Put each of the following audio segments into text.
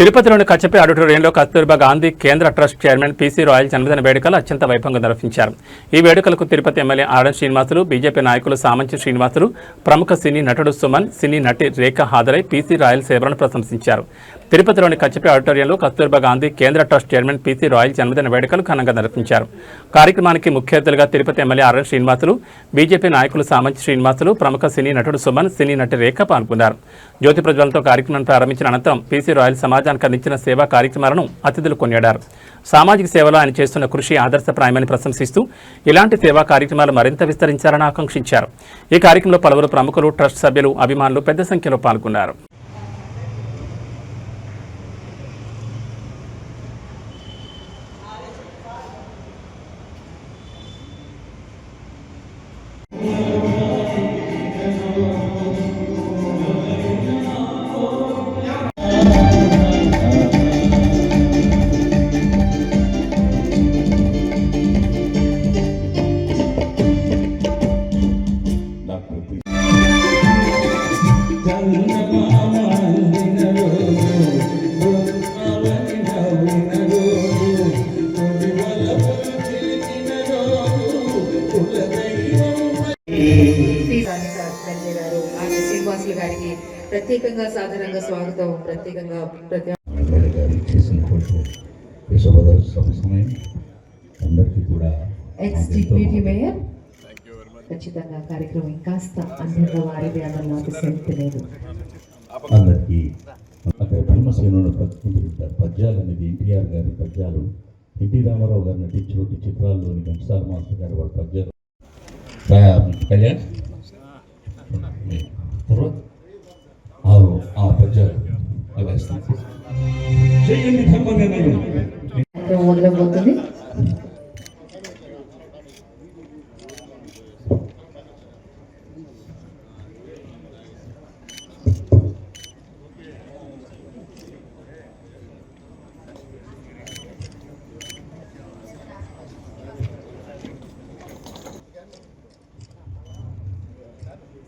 తిరుపతిలోని కచ్చపి ఆడిటోరియంలో కస్తూర్బా గాంధీ కేంద్ర ట్రస్ట్ చైర్మన్ పీసీ రాయల్ జన్మదిన వేడుకలు అత్యంత వైభవంగా నిర్వహించారు. ఈ వేడుకలకు Tirupati MLA RN Srinivasulu, BJP నాయకులు సామంచి శ్రీనివాసులు, ప్రముఖ సినీ నటుడు సుమన్, సినీ నటి రేఖ హాజరై పీసీ రాయల్ సేవలను ప్రశంసించారు. తిరుపతిలోని కచ్చపి ఆడిటోరియంలో కస్తూర్బా గాంధీ కేంద్ర ట్రస్ట్ చైర్మన్ పీసీ రాయల్ జన్మదిన వేడుకలు ఘనంగా నిర్వహించారు. కార్యక్రమానికి ముఖ్య అతిథులుగా Tirupati MLA RN Srinivasulu, BJP నాయకులు సామంచి శ్రీనివాసులు, ప్రముఖ సినీ నటుడు సుమన్, సినీ నటి రేఖ పాల్గొన్నారు. జ్యోతి ప్రజ్వలనతో కార్యక్రమం ప్రారంభించిన అనంతరం పీసీ రాయల్ సమాజానికి అందించిన సేవా కార్యక్రమాలను అతిథులు కొనియాడారు. సామాజిక సేవలో ఆయన చేస్తున్న కృషి ఆదర్శప్రాయమని ప్రశంసిస్తూ ఇలాంటి సేవా కార్యక్రమాలు మరింత విస్తరించాలని ఆకాంక్షించారు. ఈ కార్యక్రమంలో పలువురు ప్రముఖులు, ట్రస్ట్ సభ్యులు, అభిమానులు పెద్ద సంఖ్యలో పాల్గొన్నారు. శ్రీనివాసులు గారికి ప్రత్యేకంగా సాధారణంగా స్వాగతం. ప్రత్యేకంగా ఎక్స్ డిప్యూటీ మేయర్ ఖచ్చితంగా కార్యక్రమం కాస్త అందంగా వారిది అన్న శక్తి లేదు. అందరికీ అక్కడ భీమసేనుడు ప్రతికుంటుంటారు. పద్యాలు అనేది ఎన్టీఆర్ గారి పద్యాలు, ఎన్టీ రామారావు గారు నటించినటువంటి చిత్రాల్లోని ఘంటసాల మాస్టర్ గారు వాళ్ళ పద్యాలు కళ్యాణ్ తర్వాత ఆ పద్యాలు మొదలవుతుంది.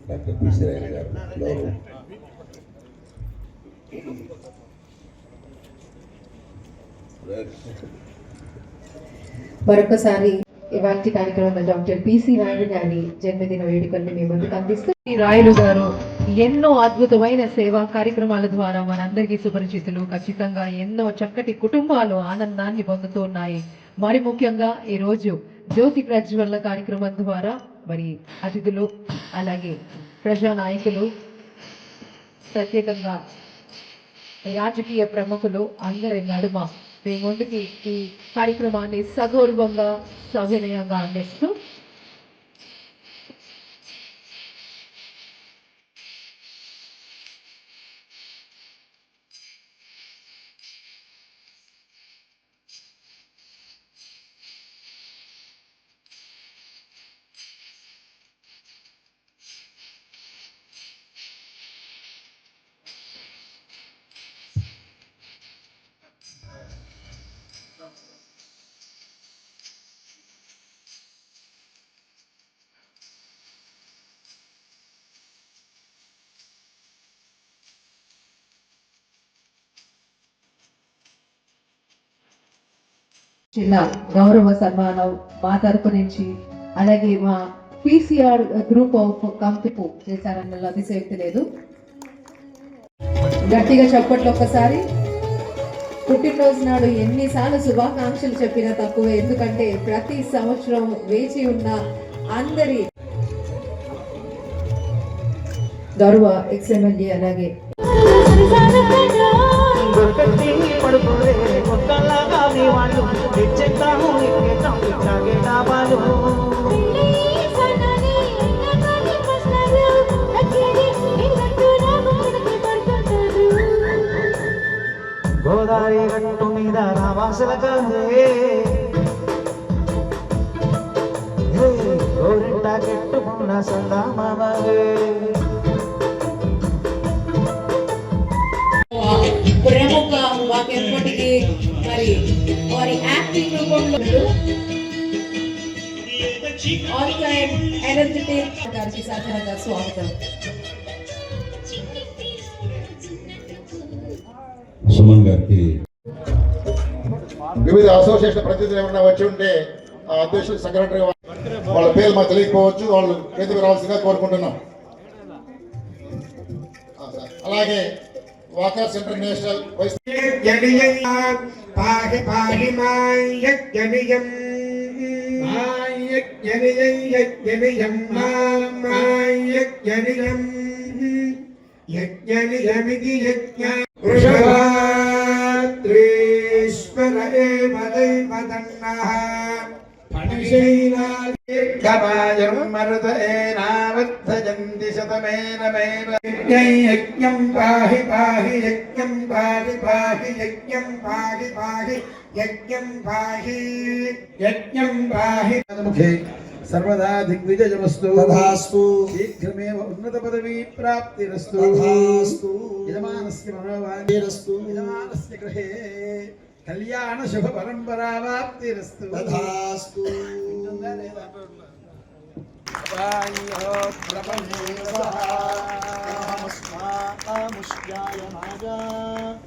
డాక్టర్ పీసీ రాయల్ గారు మరొకసారి ఇవాళ కార్యక్రమంలో డాక్టర్ పీసీ రాయల్ గారి జన్మదిన వేడుకల్ని మీ ముందుకు అందిస్తూ రాయలు గారు ఎన్నో అద్భుతమైన సేవా కార్యక్రమాల ద్వారా మనందరికీ సుపరిచితులు. ఖచ్చితంగా ఎన్నో చక్కటి కుటుంబాలు ఆనందాన్ని పొందుతున్నాయి. మరి ముఖ్యంగా ఈరోజు జ్యోతి ప్రజ్వలన కార్యక్రమం ద్వారా మరి అతిథులు, అలాగే ప్రజానాయకులు, ప్రత్యేకంగా రాజకీయ ప్రముఖులు అందరి నడుమ మీ ముందుకి ఈ కార్యక్రమాన్ని సగౌరవంగా సవినయంగా అందిస్తూ చిన్న గౌరవ సన్మానం మా తరపు నుంచి, అలాగే మా పీసీఆర్ గ్రూప్ ఆఫ్ కంపెనీ చేశారన్న అతిశయోక్తి లేదు. గట్టిగా చప్పట్లు ఒక్కసారి. పుట్టినరోజు నాడు ఎన్నిసార్లు శుభాకాంక్షలు చెప్పినా తక్కువ, ఎందుకంటే ప్రతి సంవత్సరం వేచి ఉన్న అందరి గౌరవ ఎక్స్ఎమ్మెల్యే అలాగే గోదావరి గట్టు మీద రావాసల కదే గోరింట కెట్టుకున్న సందామావే ప్రముఖ వాకెప్పటికీ మరి వారి యాక్టింగ్ రూపంలో ఆల్ టైమ్ ఎనర్జెటిక్ గారికి సాధారణంగా స్వాగతం. సుమన్ గారికి వివిధ అసోసియేషన్ ప్రతినిధులు ఎవరైనా వచ్చి ఉంటే ఆ అధ్యక్షుడు సెక్రటరీ వాళ్ళ పేర్లు మాకు తెలియకపోవచ్చు, వాళ్ళు ఎందుకు రావాల్సిందిగా కోరుకుంటున్నాం. అలాగే వాకర్స్ ఇంటర్నేషనల్ వైస్ పాహి పాహి మాయజ్ఞనియం మాయజ్ఞనియం యజ్ఞనియం మాయజ్ఞనియం యజ్ఞనియమితి యజ్ఞ వృషభాద్రీశ్వర ఏవ దైవదన్నః ఫణశైలాయం మరుత ఏనావద్ధయంతి శతమేనమేవ యజ్ఞం పాహి పాహి యజ్ఞం పాహి పాహి యజ్ఞం పాహి పాహి యజ్ఞం పాహి యజ్ఞం పాహి ముఖే సర్వదా దిగ్విజయమస్తు తథాస్తు శీఘ్రమేవ ఉన్నత పదవీ ప్రాప్తిరస్తు తథాస్తు యజమానస్య మనోవాంఛిరస్తు యజమానస్య గృహే కళ్యాణ శుభ పరంపరావాప్తిరస్తు తథాస్తు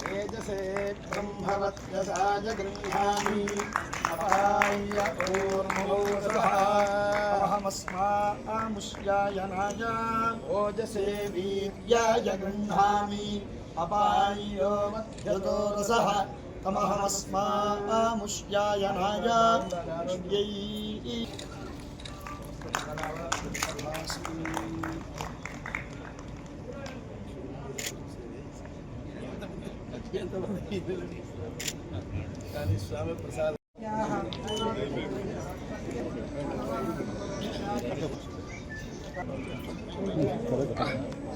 తేజసే బ్రహ్మవత్యసాయ గృహామి అపాయ ఓర్మోదహమస్మాముష్యాయ నాయ ఓజసే వీర్యాయ గృహామి అపాయో మధ్యదోరసః తమహమస్మాముష్యాయ నాయ స్వామి ప్రసాద్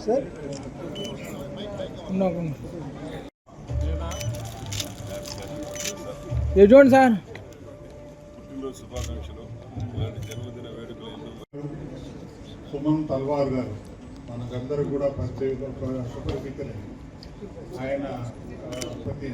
సార్ చూడండి సార్. సుమన్ తల్వార్ గారు మనకందరూ కూడా పరిచయం సుపరిచితులే. ఆయన ప్రతి